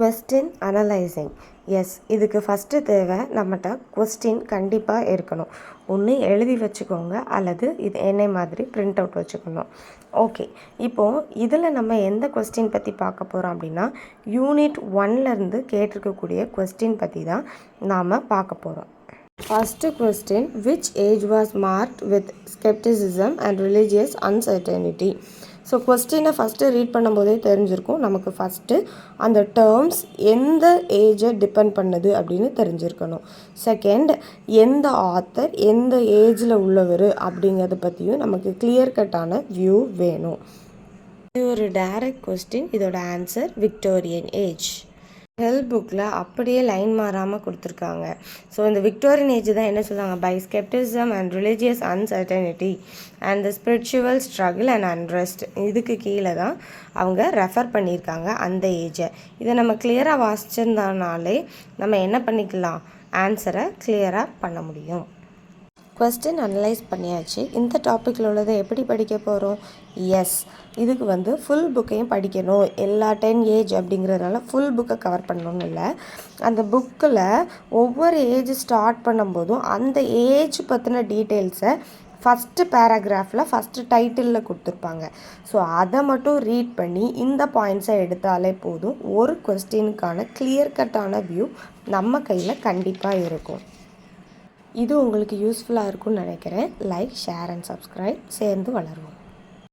Question analysing. S, இதுக்கு first தேவை நம்மகிட்ட கொஸ்டின் கண்டிப்பாக இருக்கணும். ஒன்று எழுதி வச்சுக்கோங்க, அல்லது இது என்னை மாதிரி பிரிண்ட் அவுட் வச்சுக்கணும். ஓகே, இப்போது இதில் நம்ம எந்த கொஸ்டின் பற்றி பார்க்க போகிறோம் அப்படின்னா, யூனிட் 1லேருந்து கேட்டிருக்கக்கூடிய கொஸ்டின் பற்றி தான் நாம் பார்க்க போகிறோம். First question, which age was marked with scepticism and religious uncertainty. So கொஸ்டினை ஃபஸ்ட்டு ரீட் பண்ணும்போதே தெரிஞ்சிருக்கும் நமக்கு. ஃபஸ்ட்டு அந்த டேர்ம்ஸ் எந்த ஏஜை டிபெண்ட் பண்ணுது அப்படின்னு தெரிஞ்சிருக்கணும். செகண்ட், எந்த ஆத்தர் எந்த ஏஜில் உள்ளவர் அப்படிங்கிறத பற்றியும் நமக்கு கிளியர் கட்டான வியூ வேணும். இது ஒரு டைரக்ட் கொஸ்டின். இதோட ஆன்சர் விக்டோரியன் ஏஜ். ஹெல்ப் புக்கில் அப்படியே லைன் மாறாமல் கொடுத்துருக்காங்க. ஸோ இந்த விக்டோரியன் ஏஜ் தான் என்ன சொல்கிறாங்க, by scepticism and religious uncertainty and the spiritual struggle and unrest. இதுக்கு கீழே தான் அவங்க ரெஃபர் பண்ணியிருக்காங்க அந்த ஏஜை. இதை நம்ம கிளியராக வாசிச்சிருந்தனாலே நம்ம என்ன பண்ணிக்கலாம், ஆன்சரை கிளியராக பண்ண முடியும். கொஸ்டின் அனலைஸ் பண்ணியாச்சு. இந்த டாப்பிக்கில் உள்ளதை எப்படி படிக்க போகிறோம்? எஸ், இதுக்கு ஃபுல் புக்கையும் படிக்கணும். எல்லா 10 ஏஜ் அப்படிங்கிறதுனால ஃபுல் புக்கை கவர் பண்ணணும்னு இல்லை. அந்த புக்கில் ஒவ்வொரு ஏஜ் ஸ்டார்ட் பண்ணும்போதும் அந்த ஏஜ் பற்றின டீட்டெயில்ஸை ஃபஸ்ட்டு பேராகிராஃபில் ஃபஸ்ட்டு டைட்டிலில் கொடுத்துருப்பாங்க. ஸோ அதை மட்டும் ரீட் பண்ணி இந்த பாயிண்ட்ஸை எடுத்தாலே போதும். ஒரு கொஸ்டினுக்கான கிளியர் கட்டான வியூ நம்ம கையில் கண்டிப்பாக இருக்கும். இது உங்களுக்கு யூஸ்ஃபுல்லாக இருக்கும்னு நினைக்கிறேன். Like, share and subscribe. சேர்ந்து வளருவோம்.